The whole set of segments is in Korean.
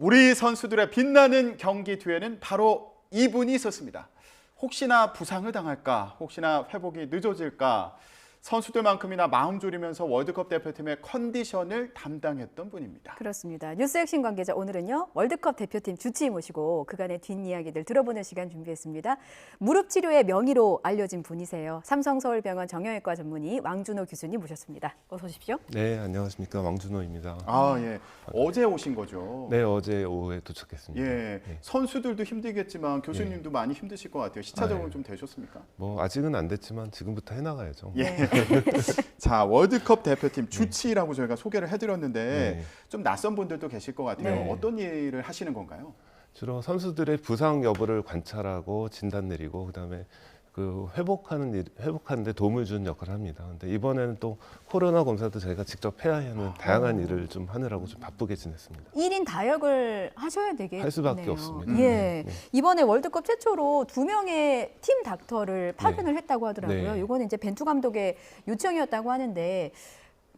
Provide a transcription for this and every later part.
우리 선수들의 빛나는 경기 뒤에는 바로 이분이 있었습니다. 혹시나 부상을 당할까, 혹시나 회복이 늦어질까, 선수들만큼이나 마음 졸이면서 월드컵 대표팀의 컨디션을 담당했던 분입니다. 그렇습니다. 뉴스 핵심 관계자 오늘은요. 월드컵 대표팀 주치의 모시고 그간의 뒷이야기들 들어보는 시간 준비했습니다. 무릎 치료의 명의로 알려진 분이세요. 삼성서울병원 정형외과 전문의 왕준호 교수님 모셨습니다. 어서 오십시오. 네, 안녕하십니까. 왕준호입니다. 예. 어제 오신 거죠? 네, 어제 오후에 도착했습니다. 예. 네. 선수들도 힘들겠지만 교수님도 많이 힘드실 것 같아요. 시차 적응 좀 되셨습니까? 뭐 아직은 안 됐지만 지금부터 해나가야죠. 예. 자, 월드컵 대표팀 주치의라고 저희가 소개를 해드렸는데 네. 좀 낯선 분들도 계실 것 같아요. 네. 어떤 일을 하시는 건가요? 주로 선수들의 부상 여부를 관찰하고 진단 내리고 그다음에 그 회복하는데 도움을 주는 역할을 합니다. 근데 이번에는 또 코로나 검사도 저희가 직접 해야 하는 다양한 일을 좀 하느라고 좀 바쁘게 지냈습니다. 1인 다역을 하셔야 되겠네요. 할 수밖에 없습니다. 예. 네. 이번에 월드컵 최초로 2명의 팀 닥터를 파견을 했다고 하더라고요. 네. 이거는 이제 벤투 감독의 요청이었다고 하는데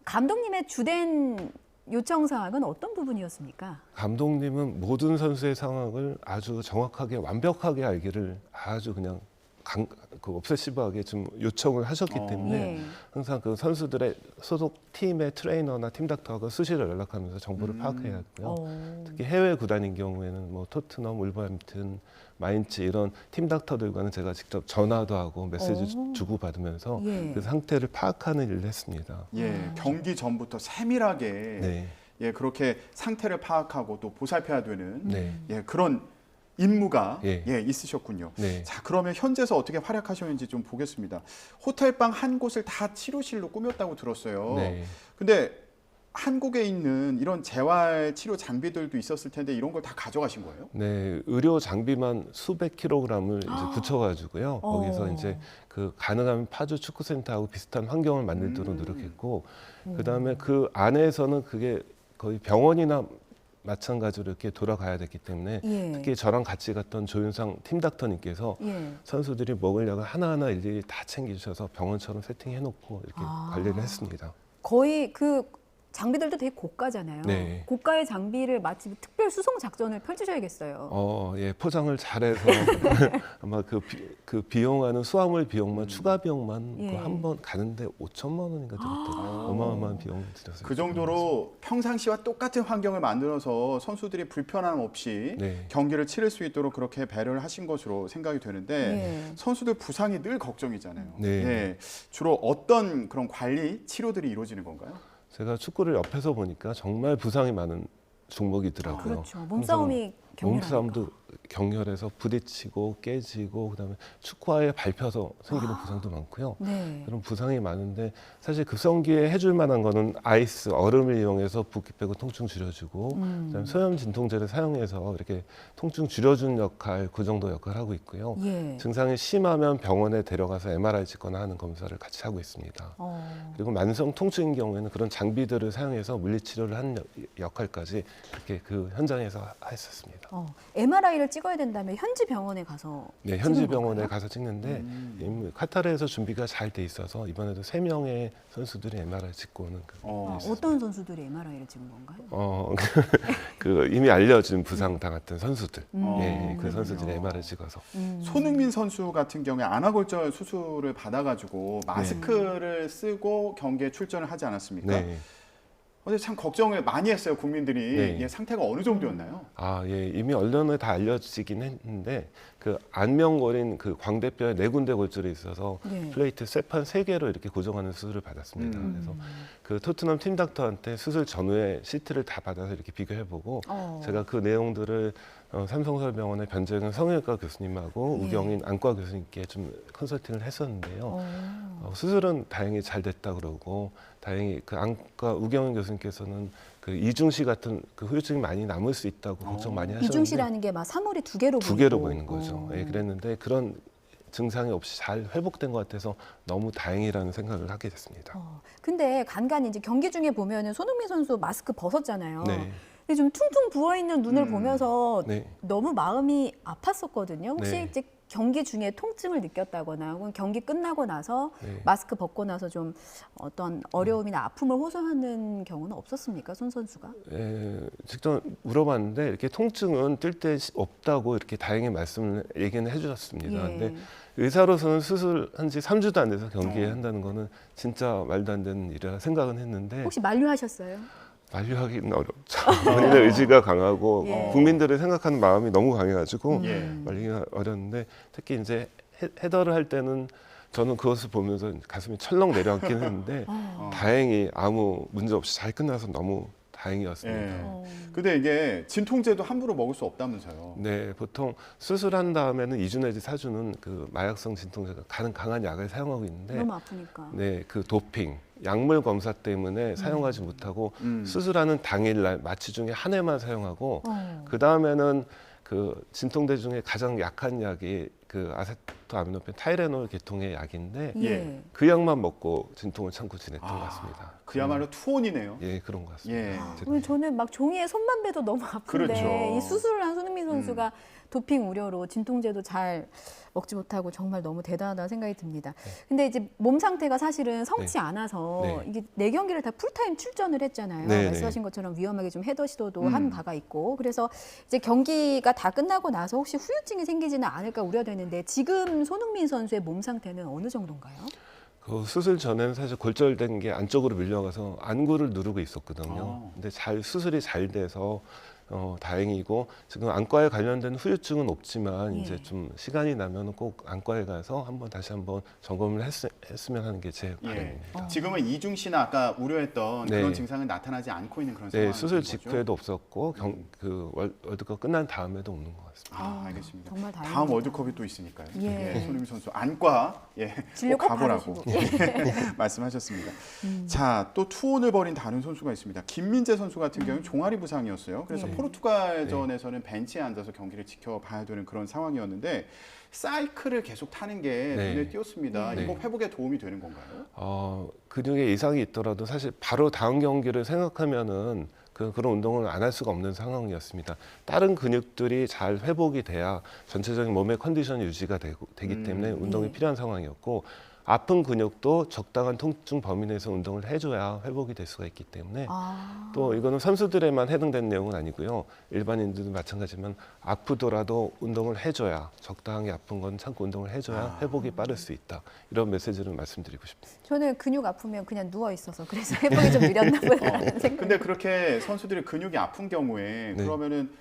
감독님의 주된 요청 사항은 어떤 부분이었습니까? 감독님은 모든 선수의 상황을 아주 정확하게 완벽하게 알기를 아주 그냥 그 옵세시브하게 좀 요청을 하셨기 때문에 예. 항상 그 선수들의 소속 팀의 트레이너나 팀 닥터하고 수시로 연락하면서 정보를 파악해야 하고요. 특히 해외 구단인 경우에는 뭐 토트넘, 울버햄튼, 마인츠 이런 팀 닥터들과는 제가 직접 전화도 하고 메시지 주고받으면서 예. 그 상태를 파악하는 일을 했습니다. 예, 경기 전부터 세밀하게 네, 예, 그렇게 상태를 파악하고 또 보살펴야 되는 네, 예, 그런 임무가 예. 있으셨군요. 네. 자, 그러면 현재서 어떻게 활약하셨는지 좀 보겠습니다. 호텔방 한 곳을 다 치료실로 꾸몄다고 들었어요. 네. 근데 한국에 있는 이런 재활 치료 장비들도 있었을 텐데 이런 걸 다 가져가신 거예요? 네, 의료 장비만 수백 킬로그램을 이제 붙여가지고요. 거기서 이제 그 가능하면 파주 축구센터하고 비슷한 환경을 만들도록 노력했고, 그 다음에 그 안에서는 그게 거의 병원이나 마찬가지로 이렇게 돌아가야 됐기 때문에 예. 특히 저랑 같이 갔던 조윤상 팀 닥터님께서 예. 선수들이 먹을 약을 하나하나 일일이 다 챙겨주셔서 병원처럼 세팅해놓고 이렇게 관리를 했습니다. 거의 그 장비들도 되게 고가잖아요. 네. 고가의 장비를 마치 특별 수송 작전을 펼치셔야겠어요. 예, 포장을 잘해서 아마 그 비용하는 수화물 비용만 추가 비용만 예. 한 번 가는데 5천만 원인가 들었더라고요. 어마어마한 비용을 들였어요. 그 정도로 평상시와 똑같은 환경을 만들어서 선수들이 불편함 없이 네. 경기를 치를 수 있도록 그렇게 배려를 하신 것으로 생각이 되는데 예. 선수들 부상이 늘 걱정이잖아요. 네. 예, 주로 어떤 그런 관리, 치료들이 이루어지는 건가요? 제가 축구를 옆에서 보니까 정말 부상이 많은 종목이더라고요. 그렇죠. 몸싸움이 격렬하니까. 몸싸움도 격렬해서 부딪히고 깨지고 그다음에 축구화에 밟혀서 생기는 부상도 많고요. 네. 그런 부상이 많은데 사실 급성기에 해줄 만한 거는 아이스 얼음을 이용해서 붓기 빼고 통증 줄여주고 그다음에 소염 진통제를 사용해서 이렇게 통증 줄여주는 역할 그 정도 역할을 하고 있고요. 예. 증상이 심하면 병원에 데려가서 MRI 찍거나 하는 검사를 같이 하고 있습니다. 그리고 만성 통증인 경우에는 그런 장비들을 사용해서 물리치료를 하는 역할까지 이렇게 그 현장에서 했었습니다. MRI를 찍어야 된다면 현지 병원에 가서 네, 현지 찍는 병원에 건가요? 가서 찍는데 이미 카타르에서 준비가 잘 돼 있어서 이번에도 3명의 선수들이 MRI 찍고 오는 어떤 선수들이 MRI를 찍은 건가요? 그 이미 알려진 부상 당했던 선수들, 예, 그 그렇군요. 선수들이 MRI 찍어서 손흥민 선수 같은 경우에 안아골절 수술을 받아가지고 마스크를 쓰고 경기에 출전을 하지 않았습니까? 네. 근데 참 걱정을 많이 했어요, 국민들이. 네. 예, 상태가 어느 정도였나요? 예, 이미 언론에 다 알려지긴 했는데 그 안면골인 그 광대뼈에 4군데 골절이 있어서 네. 플레이트 쇠판 3개로 이렇게 고정하는 수술을 받았습니다. 그래서 그 토트넘 팀 닥터한테 수술 전후에 CT를 다 받아서 이렇게 비교해보고 제가 그 내용들을 삼성서울병원의 변재근 성형외과 교수님하고 네. 우경인 안과 교수님께 좀 컨설팅을 했었는데요. 수술은 다행히 잘 됐다 그러고 다행히 그 안과 우경인 교수님께서는 그 이중시 같은 그 후유증이 많이 남을 수 있다고 걱정 많이 하셨는데 이중시라는 게 막 사물이 2개로 두 개로 보이는 거죠. 예, 그랬는데 그런 증상이 없이 잘 회복된 것 같아서 너무 다행이라는 생각을 하게 됐습니다. 근데 간간히 이제 경기 중에 보면은 손흥민 선수 마스크 벗었잖아요. 네. 근데 좀 퉁퉁 부어 있는 눈을 보면서 네. 너무 마음이 아팠었거든요. 혹시 네. 이제 경기 중에 통증을 느꼈다거나 혹은 경기 끝나고 나서 네. 마스크 벗고 나서 좀 어떤 어려움이나 아픔을 호소하는 경우는 없었습니까, 손 선수가? 직접 물어봤는데 이렇게 통증은 뛸 때 없다고 이렇게 다행히 얘기는 해주셨습니다. 예. 근데 의사로서는 수술한 지 3주도 안 돼서 경기한다는 거는 진짜 말도 안 되는 일이라 생각은 했는데 혹시 만류하셨어요? 만류하기는 어렵죠. 본인의 의지가 강하고 예. 국민들을 생각하는 마음이 너무 강해가지고 예. 말리기가 어려웠는데 특히 이제 헤더를 할 때는 저는 그것을 보면서 가슴이 철렁 내려앉긴 했는데 다행히 아무 문제 없이 잘 끝나서 너무 다행이었습니다. 예. 근데 이게 진통제도 함부로 먹을 수 없다면서요. 네, 보통 수술한 다음에는 2주 내지 4주는 그 마약성 진통제가 강한 약을 사용하고 있는데 너무 아프니까. 네, 그 도핑, 약물 검사 때문에 사용하지 못하고 수술하는 당일날 마취 중에 한 해만 사용하고 그 다음에는 그 진통제 중에 가장 약한 약이 그 아세토아미노펜 타이레놀 계통의 약인데 예. 그 약만 먹고 진통을 참고 지냈던 것 같습니다. 그야말로 투혼이네요. 예, 그런 것 같습니다. 예. 오늘 저는 막 종이에 손만 대도 너무 아픈데 그렇죠. 이 수술을 한 손흥민 선수가 도핑 우려로 진통제도 잘 먹지 못하고 정말 너무 대단하다는 생각이 듭니다. 근데 이제 몸 상태가 사실은 성치 않아서 네. 이게 4경기를 다 풀타임 출전을 했잖아요. 네, 말씀하신 것처럼 위험하게 좀 헤더 시도도 음. 한 바가 있고 그래서 이제 경기가 다 끝나고 나서 혹시 후유증이 생기지는 않을까 우려되는데 지금 손흥민 선수의 몸 상태는 어느 정도인가요? 그 수술 전에는 사실 골절된 게 안쪽으로 밀려가서 안구를 누르고 있었거든요. 근데 수술이 잘 돼서 다행이고 지금 안과에 관련된 후유증은 없지만 예. 이제 좀 시간이 나면 꼭 안과에 가서 다시 한번 점검을 했으면 하는 게 제 예. 바람입니다. 지금은 이중 씨나 아까 우려했던 네. 그런 증상은 나타나지 않고 있는 그런 네, 상황인 수술 거죠? 직후에도 없었고 그 월드컵 끝난 다음에도 없는 것 같습니다. 알겠습니다. 정말 다행입니다. 다음 월드컵이 또 있으니까요. 예. 손흥민 선수 안과 진료 꼭 꼭 가보라고 받으시고. 말씀하셨습니다. 자, 또 투혼을 벌인 다른 선수가 있습니다. 김민재 선수 같은 경우는 종아리 부상이었어요. 그래서 네. 포르투갈전에서는 벤치에 앉아서 경기를 지켜봐야 되는 그런 상황이었는데 사이클을 계속 타는 게 네. 눈에 띄었습니다. 네. 이거 회복에 도움이 되는 건가요? 근육에 이상이 있더라도 사실 바로 다음 경기를 생각하면은 그런 운동을 안 할 수가 없는 상황이었습니다. 다른 근육들이 잘 회복이 돼야 전체적인 몸의 컨디션 유지가 되기 때문에 운동이 네. 필요한 상황이었고 아픈 근육도 적당한 통증 범위 내에서 운동을 해줘야 회복이 될 수가 있기 때문에 또 이거는 선수들에만 해당되는 내용은 아니고요. 일반인들도 마찬가지지만 아프더라도 운동을 해줘야 적당히 아픈 건 참고 운동을 해줘야 회복이 빠를 수 있다. 이런 메시지를 말씀드리고 싶습니다. 저는 근육 아프면 그냥 누워 있어서 그래서 회복이 좀 느렸나 보다라는 생각. 근데 그렇게 선수들이 근육이 아픈 경우에 네. 그러면은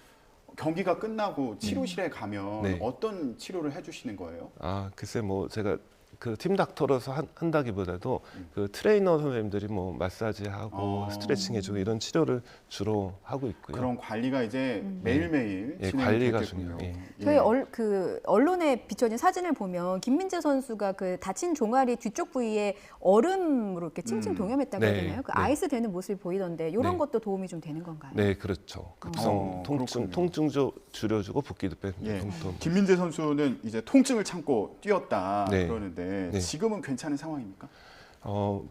경기가 끝나고 치료실에 가면 네. 어떤 치료를 해주시는 거예요? 글쎄 제가 그 팀 닥터로서 한다기보다도 그 트레이너 선생님들이 마사지하고 스트레칭 해주고 이런 치료를 주로 하고 있고요. 그런 관리가 이제 매일매일 예, 진행이 관리가 됐겠군요. 중요해요. 예. 저희 언론에 비춰진 사진을 보면 김민재 선수가 그 다친 종아리 뒤쪽 부위에 얼음으로 이렇게 칭칭 동염했다고 해야 네, 되나요? 그 네. 아이스 되는 모습이 보이던데 이런 네. 것도 도움이 좀 되는 건가요? 네, 그렇죠. 급성 그렇군요. 통증 줄여주고 붓기도 뺍니다. 예. 통증. 김민재 선수는 이제 통증을 참고 뛰었다 네. 그러는데 네. 지금은 괜찮은 상황입니까?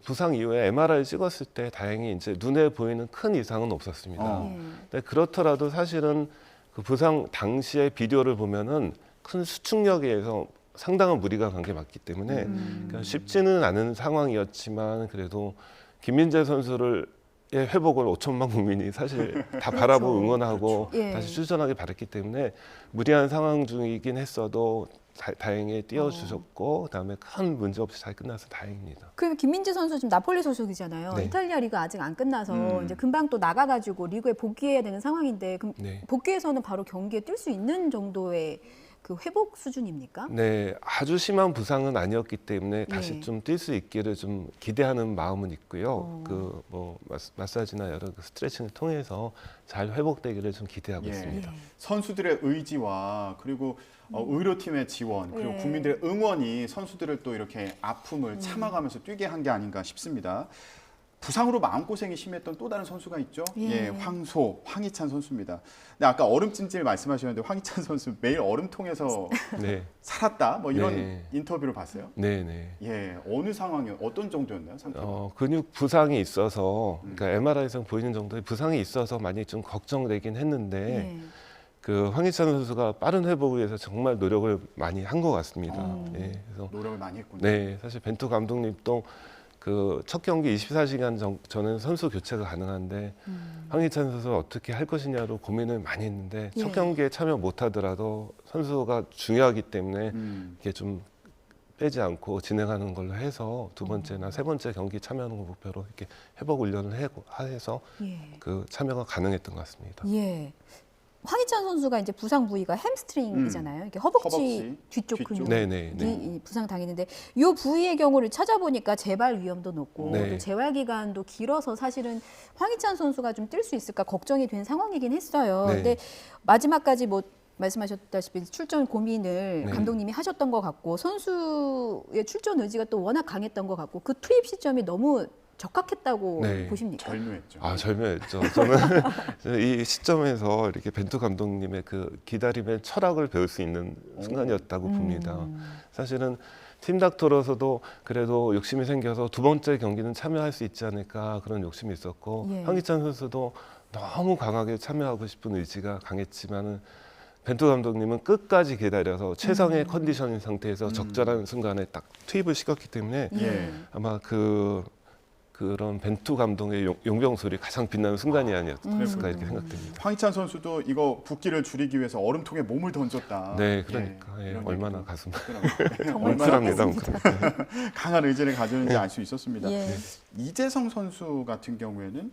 부상 이후에 MRI 찍었을 때 다행히 이제 눈에 보이는 큰 이상은 없었습니다. 예. 근데 그렇더라도 사실은 그 부상 당시의 비디오를 보면은 큰 수축력에 의해서 상당한 무리가 간 게 맞기 때문에 그러니까 쉽지는 않은 상황이었지만 그래도 김민재 선수를 의 회복을 5천만 국민이 사실 다 바라보고 응원하고 예. 다시 출전하길 바랬기 때문에 무리한 상황 중이긴 했어도 다행히 뛰어주셨고 그다음에 큰 문제 없이 잘 끝나서 다행입니다. 그럼 김민재 선수 지금 나폴리 소속이잖아요. 네. 이탈리아 리그 아직 안 끝나서 이제 금방 또 나가가지고 리그에 복귀해야 되는 상황인데 그럼 네. 복귀해서는 바로 경기에 뛸 수 있는 정도의 그 회복 수준입니까? 네, 아주 심한 부상은 아니었기 때문에 다시 예. 좀 뛸 수 있기를 좀 기대하는 마음은 있고요. 그 마사지나 여러 그 스트레칭을 통해서 잘 회복되기를 좀 기대하고 예. 있습니다. 선수들의 의지와 그리고 의료팀의 지원 그리고 예. 국민들의 응원이 선수들을 또 이렇게 아픔을 참아가면서 뛰게 한 게 아닌가 싶습니다. 부상으로 마음고생이 심했던 또 다른 선수가 있죠. 예. 황희찬 선수입니다. 근데 아까 얼음찜질 말씀하셨는데 황희찬 선수 매일 얼음통에서 네, 살았다 뭐 이런 네. 인터뷰를 봤어요. 네, 네. 예, 어느 상황이 어떤 정도였나요? 상태가? 근육 부상이 있어서 그러니까 MRI에서 보이는 정도의 부상이 있어서 많이 좀 걱정되긴 했는데 예. 그 황희찬 선수가 빠른 회복을 위해서 정말 노력을 많이 한 것 같습니다. 예, 그래서 노력을 많이 했군요. 네, 사실 벤투 감독님도 그 첫 경기 24시간 전에는 선수 교체가 가능한데 황희찬 선수가 어떻게 할 것이냐로 고민을 많이 했는데 예. 첫 경기에 참여 못하더라도 선수가 중요하기 때문에 이게 좀 빼지 않고 진행하는 걸로 해서 두 번째나 세 번째 경기 참여하는 걸 목표로 이렇게 회복 훈련을 해서 예. 그 참여가 가능했던 것 같습니다. 예. 황희찬 선수가 이제 부상 부위가 햄스트링이잖아요. 이게 허벅지 허벅지 뒤쪽 뒤쪽. 근육이 네네. 부상 당했는데 이 부위의 경우를 찾아보니까 재발 위험도 높고 네. 또 재활 기간도 길어서 사실은 황희찬 선수가 좀 뛸 수 있을까 걱정이 된 상황이긴 했어요. 네. 근데 마지막까지 뭐 말씀하셨다시피 출전 고민을 네. 감독님이 하셨던 것 같고 선수의 출전 의지가 또 워낙 강했던 것 같고 그 투입 시점이 너무 적합했다고 네. 보십니까? 절묘했죠. 아, 절묘했죠. 저는 이 시점에서 이렇게 벤투 감독님의 그 기다림의 철학을 배울 수 있는 순간이었다고 봅니다. 사실은 팀 닥터로서도 그래도 욕심이 생겨서 두 번째 경기는 참여할 수 있지 않을까 그런 욕심이 있었고 예. 황희찬 선수도 너무 강하게 참여하고 싶은 의지가 강했지만은 벤투 감독님은 끝까지 기다려서 최상의 컨디션인 상태에서 적절한 순간에 딱 투입을 시켰기 때문에 예. 아마 그런 벤투 감독의 용병술이 가장 빛나는 순간이 아니었을까 이렇게 생각됩니다. 황희찬 선수도 이거 붓기를 줄이기 위해서 얼음통에 몸을 던졌다. 네, 그러니까 예, 이런 얼마나 얘기도 가슴 정말 씁쓸합니다. 강한 의지를 가졌는지 알 수 있었습니다. 예. 이재성 선수 같은 경우에는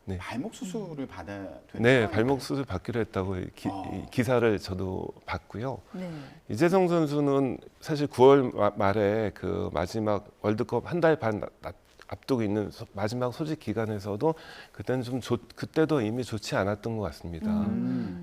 네. 발목 수술을 받아야 되는 네, 상황인가요? 발목 수술 받기로 했다고 이 기사를 저도 봤고요. 네. 이재성 선수는 사실 9월 말에 그 마지막 월드컵 한 달 반 앞두고 있는 마지막 소집 기간에서도 그때는 그때도 이미 좋지 않았던 것 같습니다.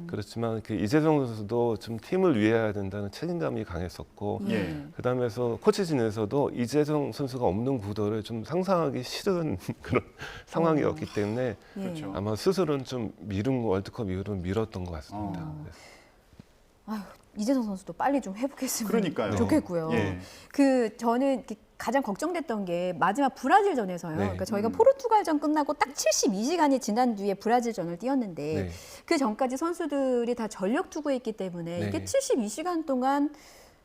그렇지만 그 이재성 선수도 좀 팀을 위해야 된다는 책임감이 강했었고 예. 그다음에서 코치진에서도 이재성 선수가 없는 구도를 좀 상상하기 싫은 그런 상황이었기 때문에 예. 그렇죠. 아마 스스로는 좀 월드컵 이후로 미뤘던 것 같습니다. 아유, 이재성 선수도 빨리 좀 회복했으면 그러니까요. 좋겠고요. 예. 그 저는 가장 걱정됐던 게 마지막 브라질전에서요. 네. 그러니까 저희가 포르투갈전 끝나고 딱 72시간이 지난 뒤에 브라질전을 뛰었는데 네. 그 전까지 선수들이 다 전력 투구했기 때문에 네. 이게 72시간 동안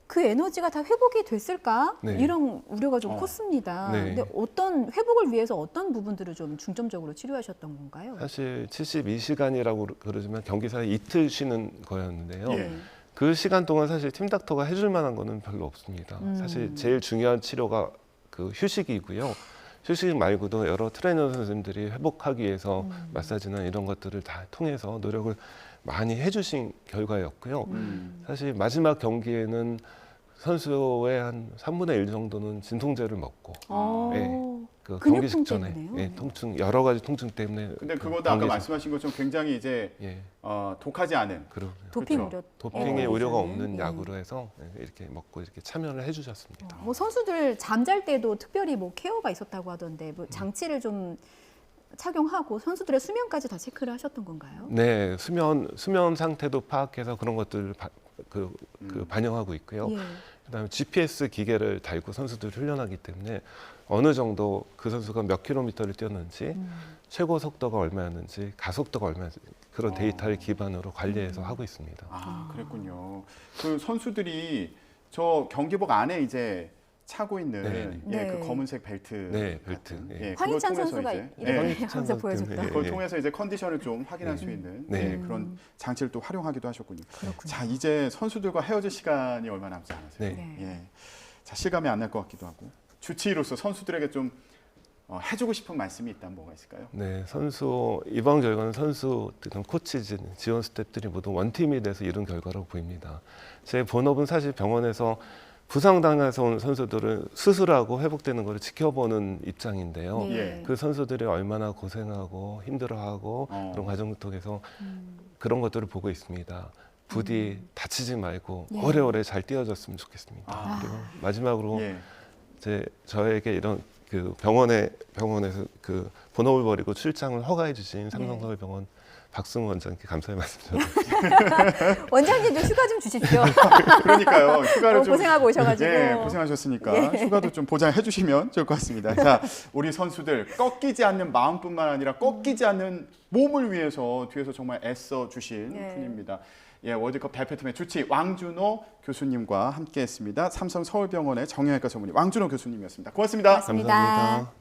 그 에너지가 다 회복이 됐을까? 네. 이런 우려가 좀 컸습니다. 네. 근데 어떤 회복을 위해서 어떤 부분들을 좀 중점적으로 치료하셨던 건가요? 사실 72시간이라고 그러지만 경기사에 이틀 쉬는 거였는데요. 예. 그 시간 동안 사실 팀 닥터가 해줄 만한 거는 별로 없습니다. 사실 제일 중요한 치료가 그 휴식이고요. 휴식 말고도 여러 트레이너 선생님들이 회복하기 위해서 마사지나 이런 것들을 다 통해서 노력을 많이 해주신 결과였고요. 사실 마지막 경기에는 선수의 한 3분의 1 정도는 진통제를 먹고 그 근육통 경기 직전에 때문에요? 통증 여러 가지 통증 때문에 근데 그 그것도 아까 경기에서- 말씀하신 것처럼 굉장히 이제 독하지 않은 그럼요. 도핑 그렇죠. 우려. 도핑의 예. 우려가 없는 예. 약으로 해서 이렇게 먹고 이렇게 참여를 해주셨습니다. 뭐 선수들 잠잘 때도 특별히 뭐 케어가 있었다고 하던데 뭐 장치를 좀 착용하고 선수들의 수면까지 다 체크를 하셨던 건가요? 네, 수면 상태도 파악해서 그런 것들을 반영하고 있고요. 예. 그다음에 GPS 기계를 달고 선수들을 훈련하기 때문에 어느 정도 그 선수가 몇 킬로미터를 뛰었는지 최고 속도가 얼마였는지 가속도가 얼마였는지 그런 데이터를 기반으로 관리해서 하고 있습니다. 아, 그랬군요. 그 선수들이 저 경기복 안에 이제 차고 있는 네. 예, 그 네. 검은색 벨트 네, 같은, 벨트. 예. 예, 그걸 황희찬 통해서 선수가 이제 이렇게 황희찬 항상 선수 보여줬던. 때문에. 그걸 예. 통해서 이제 컨디션을 좀 확인할 수 있는 네. 그런 장치를 또 활용하기도 하셨군요. 그렇군요. 자, 이제 선수들과 헤어질 시간이 얼마 남지 않았어요. 네. 네. 예. 자, 실감이 안 날 것 같기도 하고 주치의로서 선수들에게 좀 해주고 싶은 말씀이 있다면 뭐가 있을까요? 네, 이번 결과는 선수, 코치진, 지원 스태프들이 모두 원팀이 돼서 이룬 결과라고 보입니다. 제 본업은 사실 병원에서 부상당해서 온 선수들을 수술하고 회복되는 것을 지켜보는 입장인데요. 예. 그 선수들이 얼마나 고생하고 힘들어하고 그런 과정을 통해서 그런 것들을 보고 있습니다. 부디 다치지 말고 예. 오래오래 잘 뛰어졌으면 좋겠습니다. 아. 그리고 마지막으로 예. 저에게 이런 그 병원에서 그 본업을 버리고 출장을 허가해 주신 삼성서울병원 박승우 원장님께 감사의 말씀드립니다. 원장님도 휴가 좀 주십시오. 그러니까요. 휴가를 너무 좀 고생하고 오셔가지고. 예, 고생하셨으니까 휴가도 좀 보장해 주시면 좋을 것 같습니다. 자, 우리 선수들 꺾이지 않는 마음뿐만 아니라 꺾이지 않는 몸을 위해서 뒤에서 정말 애써 주신 예. 분입니다. 예, 월드컵 대표팀의 주치 왕준호 교수님과 함께했습니다. 삼성 서울병원의 정형외과 전문의 왕준호 교수님이었습니다. 고맙습니다. 고맙습니다. 감사합니다.